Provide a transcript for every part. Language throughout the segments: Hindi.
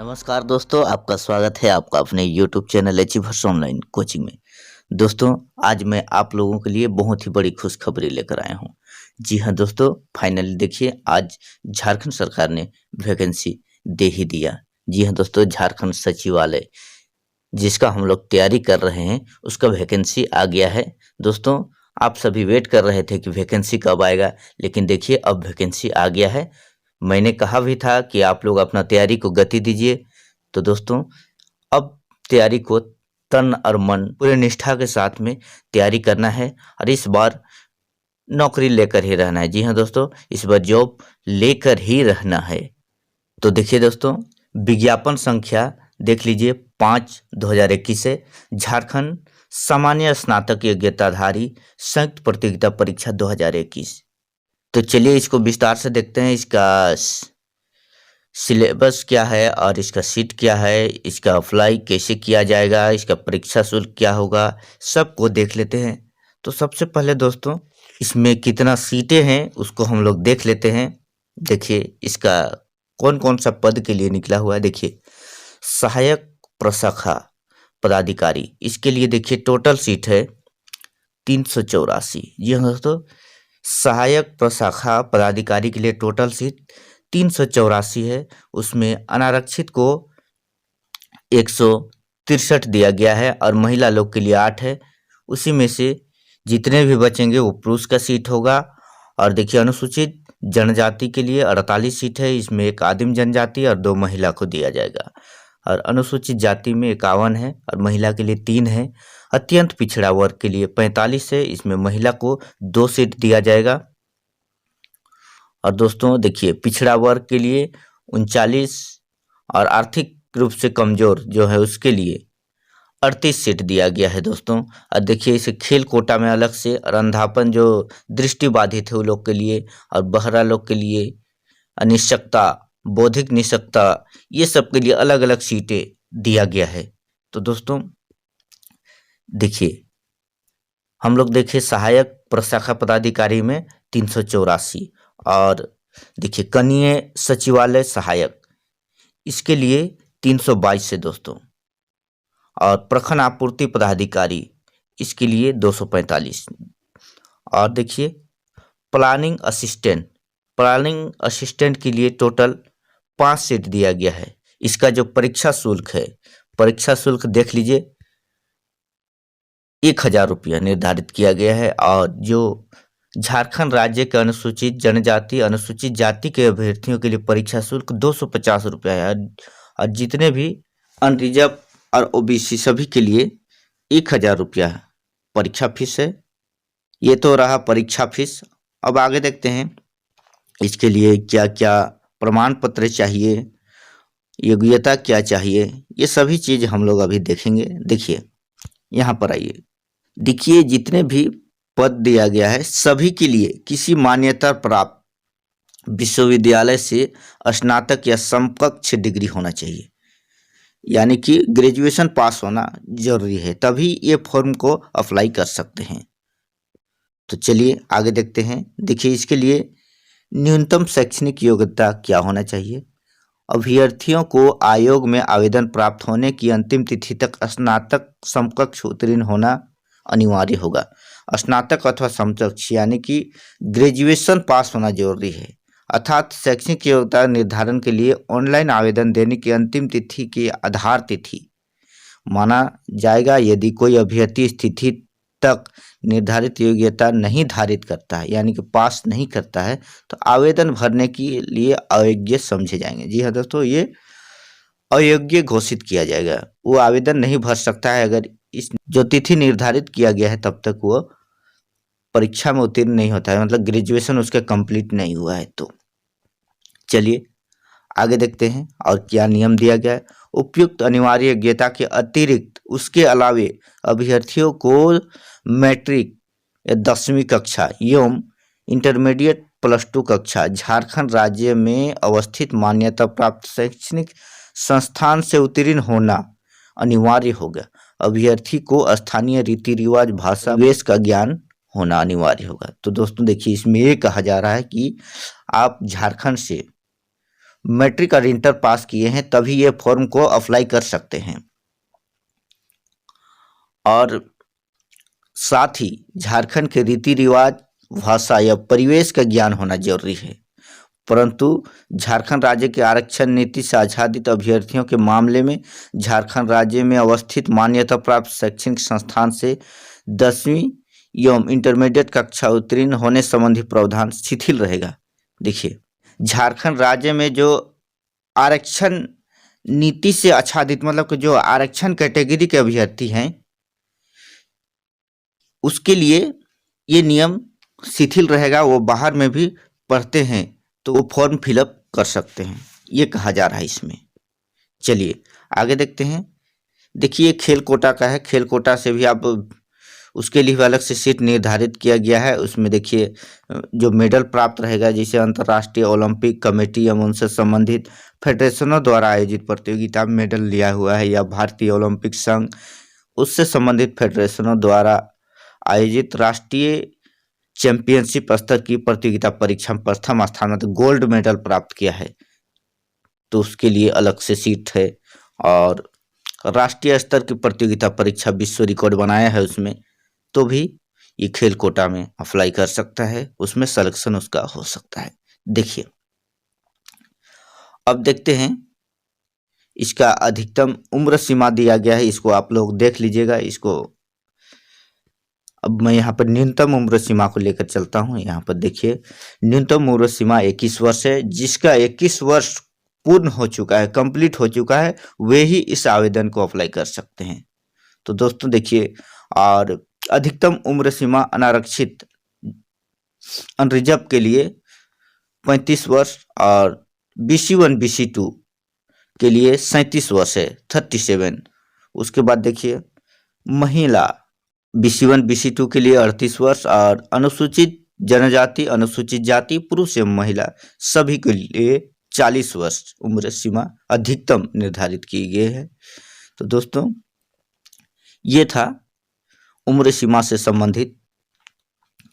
नमस्कार दोस्तों, आपका स्वागत है आपका अपने YouTube channel achievers online coaching में। दोस्तों, आज मैं आप लोगों के लिए बहुत ही बड़ी खुशखबरी लेकर आया हूँ। जी हाँ दोस्तों, फाइनली देखिए आज झारखंड सरकार ने वैकेंसी दे ही दिया। जी हाँ दोस्तों, झारखंड सचिवालय जिसका हम लोग तैयारी कर रहे हैं उसका वैकेंसी आ गया है। दोस्तों, आप सभी वेट कर रहे थे कि वैकेंसी कब आएगा, लेकिन देखिए अब वैकेंसी आ गया है। मैंने कहा भी था कि आप लोग अपना तैयारी को गति दीजिए। तो दोस्तों, अब तैयारी को तन और मन पूरे निष्ठा के साथ में तैयारी करना है और इस बार नौकरी लेकर ही रहना है। जी हाँ दोस्तों, इस बार जॉब लेकर ही रहना है। तो देखिए दोस्तों, विज्ञापन संख्या देख लीजिए 5/2021 से झारखंड सामान्य स्नातक योग्यताधारी संयुक्त प्रतियोगिता परीक्षा 2021। तो चलिए इसको विस्तार से देखते हैं। इसका सिलेबस क्या है और इसका सीट क्या है, इसका अप्लाई कैसे किया जाएगा, इसका परीक्षा शुल्क क्या होगा, सबको देख लेते हैं। तो सबसे पहले दोस्तों, इसमें कितना सीटें हैं उसको हम लोग देख लेते हैं। देखिए इसका कौन कौन सा पद के लिए निकला हुआ है। देखिए सहायक प्रशाखा पदाधिकारी, इसके लिए देखिए टोटल सीट है 384। जी हाँ दोस्तों, सहायक प्रशाखा पदाधिकारी के लिए टोटल सीट 384 है। उसमें अनारक्षित को 163 दिया गया है और महिला लोग के लिए 8 है। उसी में से जितने भी बचेंगे वो पुरुष का सीट होगा। और देखिए अनुसूचित जनजाति के लिए 48 सीट है। इसमें एक आदिम जनजाति और 2 महिला को दिया जाएगा। और अनुसूचित जाति में 51 है और महिला के लिए 3 है। अत्यंत पिछड़ा वर्ग के लिए 45 है। इसमें महिला को 2 सीट दिया जाएगा। और दोस्तों देखिए पिछड़ा वर्ग के लिए 39 और आर्थिक रूप से कमजोर जो है उसके लिए 38 सीट दिया गया है दोस्तों। और देखिए इसे खेल कोटा में अलग से, और अंधापन जो दृष्टि बाधित है वो लोग के लिए, और बहरा लोग के लिए, अनिश्चकता, बौद्धिक निशक्ता, ये सब के लिए अलग अलग सीटें दिया गया है। तो दोस्तों देखिए हम लोग देखिए सहायक प्रशाखा पदाधिकारी में 384 और देखिए कनीय सचिवालय सहायक इसके लिए 322 से दोस्तों, और प्रखंड आपूर्ति पदाधिकारी इसके लिए 245। और देखिए प्लानिंग असिस्टेंट के लिए टोटल 5 सीट दिया गया है। इसका जो परीक्षा शुल्क है, परीक्षा शुल्क देख लीजिए 1000 रुपया निर्धारित किया गया है। और जो झारखंड राज्य के अनुसूचित जनजाति अनुसूचित जाति के अभ्यर्थियों के लिए परीक्षा शुल्क 250 रुपया है। और जितने भी अनरिजर्व और ओबीसी सभी के लिए 1000 रुपया परीक्षा फीस है। ये तो रहा परीक्षा फीस। अब आगे देखते हैं इसके लिए क्या क्या प्रमाण पत्र चाहिए, योग्यता क्या चाहिए, ये सभी चीज़ हम लोग अभी देखेंगे। देखिए यहाँ पर आइए, देखिए जितने भी पद दिया गया है सभी के लिए किसी मान्यता प्राप्त विश्वविद्यालय से स्नातक या समकक्ष डिग्री होना चाहिए, यानी कि ग्रेजुएशन पास होना जरूरी है, तभी ये फॉर्म को अप्लाई कर सकते हैं। तो चलिए आगे देखते हैं। देखिए इसके लिए न्यूनतम शैक्षणिक योग्यता क्या होना चाहिए। अभ्यर्थियों को आयोग में आवेदन प्राप्त होने की अंतिम तिथि तक स्नातक समकक्ष उत्तीर्ण होना अनिवार्य होगा। स्नातक अथवा समकक्ष यानी कि ग्रेजुएशन पास होना जरूरी है। अर्थात शैक्षणिक योग्यता निर्धारण के लिए ऑनलाइन आवेदन देने की अंतिम तिथि की आधार तिथि माना जाएगा। यदि कोई अभ्यर्थी स्थिति तक निर्धारित योग्यता नहीं धारित करता है, यानी कि पास नहीं करता है, तो आवेदन भरने के लिए अयोग्य समझे जाएंगे। जी हाँ दोस्तों, ये अयोग्य घोषित किया जाएगा। वो आवेदन नहीं भर सकता है अगर इस जो तिथि निर्धारित किया गया है तब तक वो परीक्षा में उत्तीर्ण नहीं होता है, मतलब ग्रेजुएशन उसका कंप्लीट नहीं हुआ है। तो चलिए आगे देखते हैं और क्या नियम दिया गया है। उपयुक्त अनिवार्य योग्यता के अतिरिक्त उसके अलावे अभ्यर्थियों को मैट्रिक या 10वीं कक्षा एवं इंटरमीडिएट +2 कक्षा झारखंड राज्य में अवस्थित मान्यता प्राप्त शैक्षणिक संस्थान से उत्तीर्ण होना अनिवार्य होगा। अभ्यर्थी को स्थानीय रीति रिवाज, भाषा, वेश का ज्ञान होना अनिवार्य होगा। तो दोस्तों देखिए इसमें ये कहा जा रहा है कि आप झारखंड से मैट्रिक और इंटर पास किए हैं तभी ये फॉर्म को अप्लाई कर सकते हैं। और साथ ही झारखंड के रीति रिवाज, भाषा या परिवेश का ज्ञान होना जरूरी है। परंतु झारखंड राज्य के आरक्षण नीति से आच्छादित अभ्यर्थियों के मामले में झारखंड राज्य में अवस्थित मान्यता प्राप्त शैक्षणिक संस्थान से 10वीं एवं इंटरमीडिएट कक्षा उत्तीर्ण होने संबंधी प्रावधान शिथिल रहेगा। देखिए, झारखंड राज्य में जो आरक्षण नीति से आच्छादित मतलब कि जो आरक्षण कैटेगरी के अभ्यर्थी हैं उसके लिए ये नियम शिथिल रहेगा। वो बाहर में भी पढ़ते हैं तो वो फॉर्म फिलअप कर सकते हैं, ये कहा जा रहा है इसमें। चलिए आगे देखते हैं। देखिए खेल कोटा का है, खेल कोटा से भी आप उसके लिए भी अलग से सीट निर्धारित किया गया है। उसमें देखिए जो मेडल प्राप्त रहेगा, जैसे अंतर्राष्ट्रीय ओलंपिक कमेटी एवं उनसे संबंधित फेडरेशनों द्वारा आयोजित प्रतियोगिता में मेडल लिया हुआ है, या भारतीय ओलंपिक संघ उससे संबंधित फेडरेशनों द्वारा आयोजित राष्ट्रीय चैंपियनशिप स्तर की प्रतियोगिता परीक्षा में प्रथम स्थान में गोल्ड मेडल प्राप्त किया है तो उसके लिए अलग से सीट है। और राष्ट्रीय स्तर की प्रतियोगिता परीक्षा विश्व रिकॉर्ड बनाया है उसमें, तो भी ये खेल कोटा में अप्लाई कर सकता है, उसमें सिलेक्शन उसका हो सकता है। देखिए अब देखते हैं इसका अधिकतम उम्र सीमा दिया गया है, इसको आप लोग देख लीजिएगा। इसको अब मैं यहाँ पर न्यूनतम उम्र सीमा को लेकर चलता हूँ। यहाँ पर देखिए न्यूनतम उम्र सीमा 21 वर्ष है। जिसका 21 वर्ष पूर्ण हो चुका है, कंप्लीट हो चुका है, वे ही इस आवेदन को अप्लाई कर सकते हैं। तो दोस्तों देखिए, और अधिकतम उम्र सीमा अनारक्षित अनरिजर्व के लिए 35 वर्ष और BC1 BC2 के लिए 37 वर्ष है, 37। उसके बाद देखिए महिला BC1 BC2 के लिए 38 वर्ष और अनुसूचित जनजाति, अनुसूचित जाति, पुरुष एवं महिला सभी के लिए 40 वर्ष उम्र सीमा अधिकतम निर्धारित की गई है। तो दोस्तों ये था उम्र सीमा से संबंधित।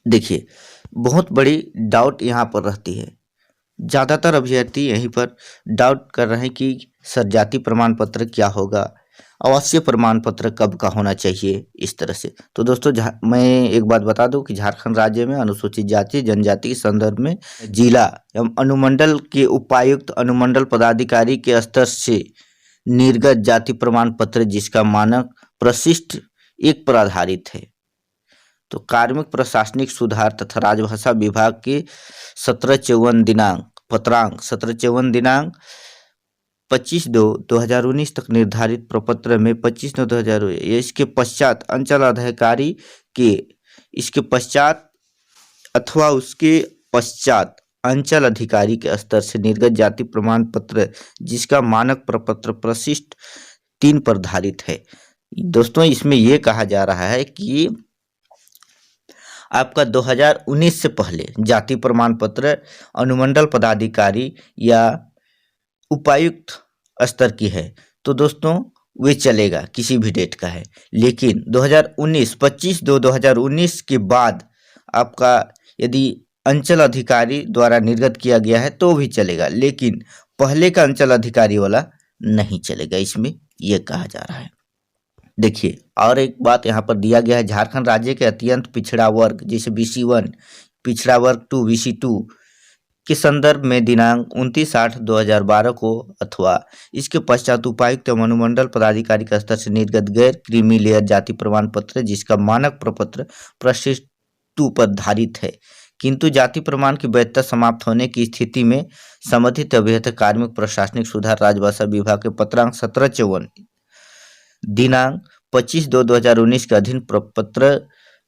देखिए बहुत बड़ी डाउट यहाँ पर रहती है, ज़्यादातर अभ्यर्थी यहीं पर डाउट कर रहे हैं कि सर जाति प्रमाण पत्र क्या होगा, आवासीय प्रमाण पत्र कब का होना चाहिए, इस तरह से। तो दोस्तों मैं एक बात बता दूं कि झारखंड राज्य में अनुसूचित जाति जनजाति के संदर्भ में जिला एवं अनुमंडल के उपायुक्त, अनुमंडल पदाधिकारी के स्तर से निर्गत जाति प्रमाण पत्र जिसका मानक प्रशिष्ट 1 पर आधारित है, तो कार्मिक प्रशासनिक सुधार तथा राजभाषा विभाग के 17/54 दिनांक पत्रांक 17/54 दिनांक 25/2/2019 तक निर्धारित प्रपत्र में 25/9/2000 इसके पश्चात अंचल अधिकारी के इसके पश्चात अथवा उसके पश्चात अंचल अधिकारी के स्तर से निर्गत जाति प्रमाण पत्र जिसका मानक प्रपत्र प्रशिष्ट 3 पर धारित है। दोस्तों इसमें यह कहा जा रहा है कि आपका 2019 से पहले जाति प्रमाण पत्र अनुमंडल पदाधिकारी या उपायुक्त स्तर की है तो दोस्तों वे चलेगा, किसी भी डेट का है। लेकिन 2019 25/2/2019 के बाद आपका यदि अंचल अधिकारी द्वारा निर्गत किया गया है तो भी चलेगा, लेकिन पहले का अंचल अधिकारी वाला नहीं चलेगा, इसमें यह कहा जा रहा है। देखिए और एक बात यहाँ पर दिया गया है, झारखंड राज्य के अत्यंत पिछड़ा वर्ग जैसे BC1, पिछड़ा वर्ग 2 BC2 के संदर्भ में दिनांक 29/8/2012 को अथवा इसके पश्चात उपायुक्त एवं अनुमंडल पदाधिकारी के स्तर से निर्गत गैर क्रीमी लेयर जाति प्रमाण पत्र जिसका मानक प्रपत्र प्रशिष्ट 2 पर धारित है, किंतु जाति प्रमाण की वैधता समाप्त होने की स्थिति में संबंधित अभ्यर्थी कार्मिक प्रशासनिक सुधार राजभाषा विभाग के पत्रांक 17/54 दिनांक 25/2/2019 के अधीन प्रपत्र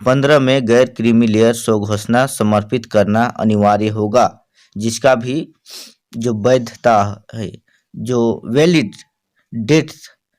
15 में गैर क्रीमी लेयर स्वघोषणा समर्पित करना अनिवार्य होगा, जिसका भी जो वैधता है, जो वैलिड डेट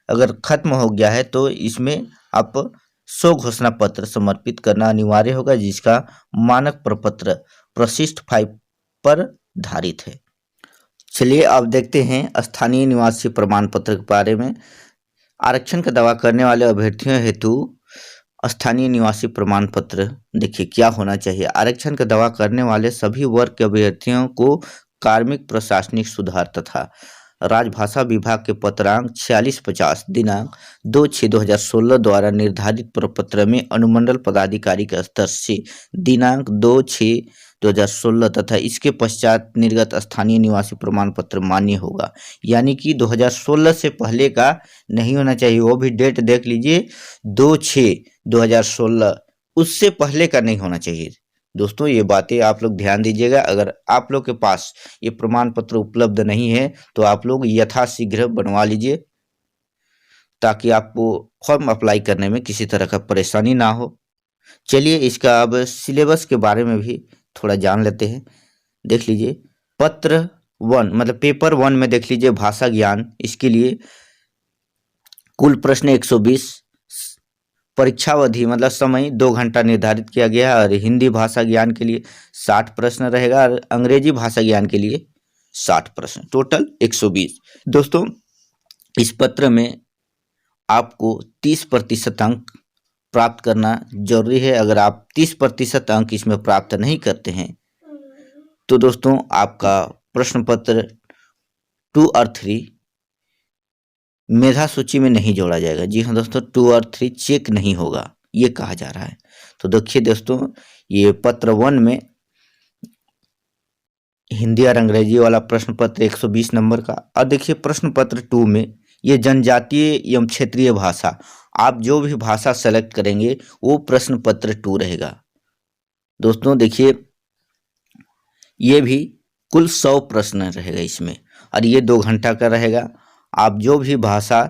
अगर खत्म हो गया है तो इसमें आप स्वघोषणा पत्र समर्पित करना अनिवार्य होगा, जिसका मानक प्रपत्र प्रशिष्ट 5 पर धारित है। चलिए अब देखते हैं स्थानीय निवासी प्रमाण पत्र के बारे में। आरक्षण का दावा करने वाले अभ्यर्थियों हेतु स्थानीय निवासी प्रमाण पत्र देखिए क्या होना चाहिए। आरक्षण का दावा करने वाले सभी वर्ग के अभ्यर्थियों को कार्मिक प्रशासनिक सुधार तथा राजभाषा विभाग के पत्रांक 4650 दिनांक 2/6/2016 द्वारा निर्धारित प्रपत्र में अनुमंडल पदाधिकारी के स्तर से दिनांक 2/6/2016 तथा इसके पश्चात निर्गत स्थानीय निवासी प्रमाण पत्र मान्य होगा। यानी कि 2016 से पहले का नहीं होना चाहिए, वो भी डेट देख लीजिए 2/6/2016, उससे पहले का नहीं होना चाहिए। दोस्तों ये बातें आप लोग ध्यान दीजिएगा। अगर आप लोग के पास ये प्रमाण पत्र उपलब्ध नहीं है तो आप लोग यथाशीघ्र बनवा लीजिए, ताकि आपको फॉर्म अप्लाई करने में किसी तरह का परेशानी ना हो। चलिए इसका अब सिलेबस के बारे में भी थोड़ा जान लेते हैं। देख लीजिए पत्र 1 मतलब पेपर 1 में देख लीजिए भाषा ज्ञान, इसके लिए कुल प्रश्न 120, परीक्षावधि मतलब समय 2 घंटा निर्धारित किया गया है और हिंदी भाषा ज्ञान के लिए 60 प्रश्न रहेगा और अंग्रेजी भाषा ज्ञान के लिए 60 प्रश्न, टोटल 120। दोस्तों इस पत्र में आपको 30% अंक प्राप्त करना जरूरी है। अगर आप 30% अंक इसमें प्राप्त नहीं करते हैं तो दोस्तों आपका प्रश्न पत्र 2 और 3 मेधा सूची में नहीं जोड़ा जाएगा। जी हाँ दोस्तों, 2 और 3 चेक नहीं होगा, ये कहा जा रहा है। तो देखिए दोस्तों ये पत्र 1 में हिंदी और अंग्रेजी वाला प्रश्न पत्र 120 नंबर का, और देखिए प्रश्न पत्र 2 में ये जनजातीय एवं क्षेत्रीय भाषा, आप जो भी भाषा सेलेक्ट करेंगे वो प्रश्न पत्र 2 रहेगा। दोस्तों देखिए ये भी कुल 100 प्रश्न रहेगा इसमें और ये 2 घंटा का रहेगा। आप जो भी भाषा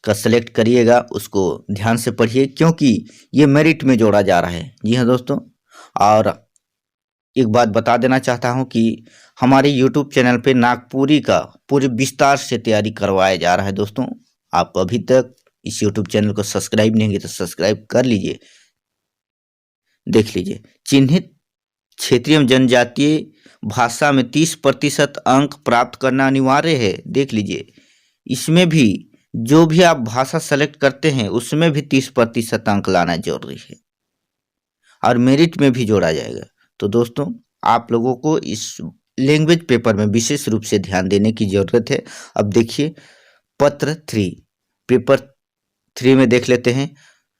का सेलेक्ट करिएगा उसको ध्यान से पढ़िए, क्योंकि ये मेरिट में जोड़ा जा रहा है। जी हाँ दोस्तों, और एक बात बता देना चाहता हूँ कि हमारे YouTube चैनल पे नागपुरी का पूरे विस्तार से तैयारी करवाया जा रहा है। दोस्तों आप अभी तक इस YouTube चैनल को सब्सक्राइब नहीं किए तो सब्सक्राइब कर लीजिए। देख लीजिए चिन्हित क्षेत्रीय एवं जनजातीय भाषा में 30% अंक प्राप्त करना अनिवार्य है। देख लीजिए इसमें भी जो भी आप भाषा सेलेक्ट करते हैं उसमें भी 30% अंक लाना जरूरी है और मेरिट में भी जोड़ा जाएगा। तो दोस्तों आप लोगों को इस लैंग्वेज पेपर में विशेष रूप से ध्यान देने की जरूरत है। अब देखिए पत्र 3 पेपर 3 में देख लेते हैं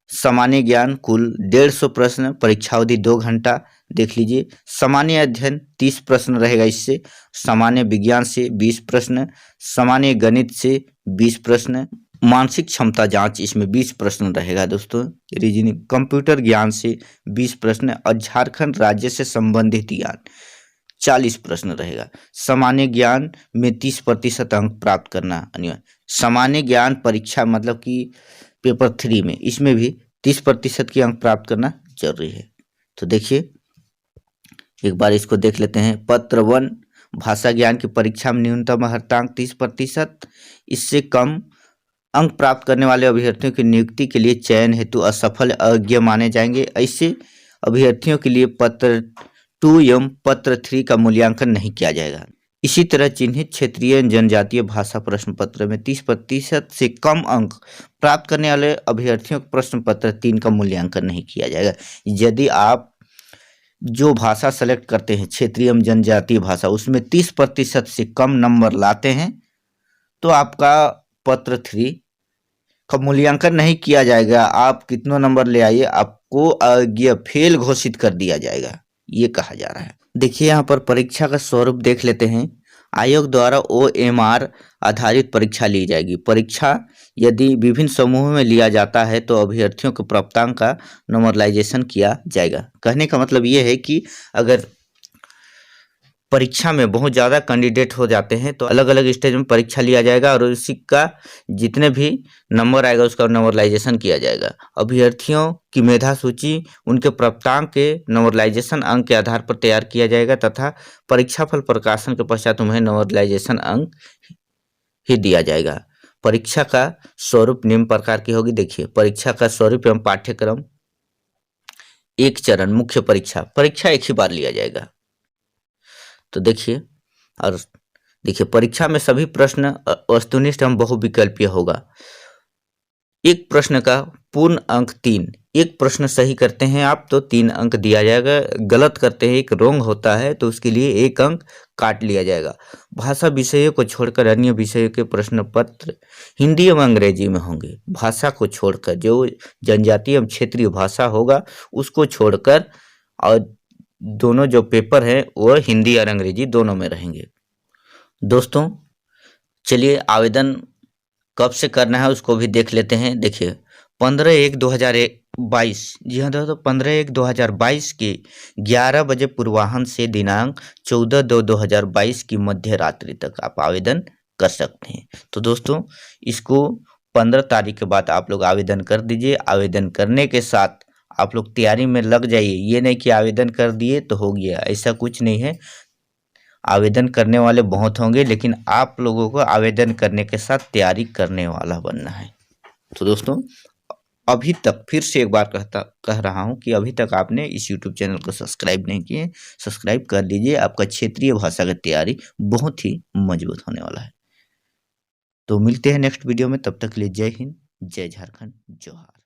सामान्य ज्ञान कुल 150 प्रश्न, परीक्षावधि 2 घंटा। देख लीजिए सामान्य अध्ययन 30 प्रश्न रहेगा इससे, सामान्य विज्ञान से 20 प्रश्न, सामान्य गणित से 20 प्रश्न, मानसिक क्षमता जांच इसमें 20 प्रश्न रहेगा दोस्तों, रीजनिंग कंप्यूटर ज्ञान से 20 प्रश्न और झारखंड राज्य से संबंधित ज्ञान 40 प्रश्न रहेगा। सामान्य ज्ञान में 30% अंक प्राप्त करना अनिवार्य। सामान्य ज्ञान परीक्षा मतलब कि पेपर 3 में इसमें भी 30% की अंक प्राप्त करना जरूरी है। तो देखिए एक बार इसको देख लेते हैं। पत्र 1 भाषा ज्ञान की परीक्षा में न्यूनतम अर्हतांक 30%, इससे कम अंक प्राप्त करने वाले अभ्यर्थियों की नियुक्ति के लिए चयन हेतु असफल अयोग्य माने जाएंगे। ऐसे अभ्यर्थियों के लिए पत्र 2 एवं पत्र 3 का मूल्यांकन नहीं किया जाएगा। इसी तरह चिन्हित क्षेत्रीय जनजातीय भाषा प्रश्न पत्र में 30% से कम अंक प्राप्त करने वाले अभ्यर्थियों को प्रश्न पत्र 3 का मूल्यांकन नहीं किया जाएगा। यदि आप जो भाषा सेलेक्ट करते हैं क्षेत्रीय एवं जनजातीय भाषा उसमें 30% से कम नंबर लाते हैं तो आपका पत्र 3 का मूल्यांकन नहीं किया जाएगा। आप कितना नंबर ले आइए आपको अयोग्य फेल घोषित कर दिया जाएगा, ये कहा जा रहा है। देखिए यहाँ पर परीक्षा का स्वरूप देख लेते हैं। आयोग द्वारा OMR आधारित परीक्षा ली जाएगी। परीक्षा यदि विभिन्न समूहों में लिया जाता है तो अभ्यर्थियों के प्राप्तांक का नॉर्मलाइजेशन किया जाएगा। कहने का मतलब ये है कि अगर परीक्षा में बहुत ज़्यादा कैंडिडेट हो जाते हैं तो अलग अलग स्टेज में परीक्षा लिया जाएगा और उसी का जितने भी नंबर आएगा उसका नॉर्मलाइजेशन किया जाएगा। अभ्यर्थियों की मेधा सूची उनके प्राप्तांक के नॉर्मलाइजेशन अंक के आधार पर तैयार किया जाएगा तथा परीक्षाफल प्रकाशन के पश्चात उन्हें नॉर्मलाइजेशन अंक ही दिया जाएगा। परीक्षा का स्वरूप निम्न प्रकार की होगी। देखिए परीक्षा का स्वरूप एवं पाठ्यक्रम, एक चरण मुख्य परीक्षा एक ही बार लिया जाएगा। तो देखिए और देखिए परीक्षा में सभी प्रश्न वस्तुनिष्ठ एवं बहुविकल्पीय होगा। एक प्रश्न का पूर्ण अंक 3 एक प्रश्न सही करते हैं आप तो 3 अंक दिया जाएगा, गलत करते हैं एक रॉन्ग होता है तो उसके लिए 1 अंक काट लिया जाएगा। भाषा विषयों को छोड़कर अन्य विषयों के प्रश्न पत्र हिंदी एवं अंग्रेजी में होंगे। भाषा को छोड़कर जो जनजातीय एवं क्षेत्रीय भाषा होगा उसको छोड़कर, और दोनों जो पेपर हैं वो हिंदी और अंग्रेजी दोनों में रहेंगे। दोस्तों चलिए आवेदन कब से करना है उसको भी देख लेते हैं। देखिए 15/1/2022, जी हाँ दोस्तों 15/1/2022 के 11 बजे पूर्वाह्न से दिनांक 14/2/2022 की मध्य रात्रि तक आप आवेदन कर सकते हैं। तो दोस्तों इसको 15 तारीख के बाद आप लोग आवेदन कर दीजिए। आवेदन करने के साथ आप लोग तैयारी में लग जाइए, ये नहीं कि आवेदन कर दिए तो हो गया, ऐसा कुछ नहीं है। आवेदन करने वाले बहुत होंगे लेकिन आप लोगों को आवेदन करने के साथ तैयारी करने वाला बनना है। तो दोस्तों अभी तक फिर से एक बार कह रहा हूँ कि अभी तक आपने इस यूट्यूब चैनल को सब्सक्राइब नहीं किए, सब्सक्राइब कर लीजिए। आपका क्षेत्रीय भाषा की तैयारी बहुत ही मजबूत होने वाला है। तो मिलते हैं नेक्स्ट वीडियो में, तब तक के लिए जय हिंद, जय झारखंड, जोहार।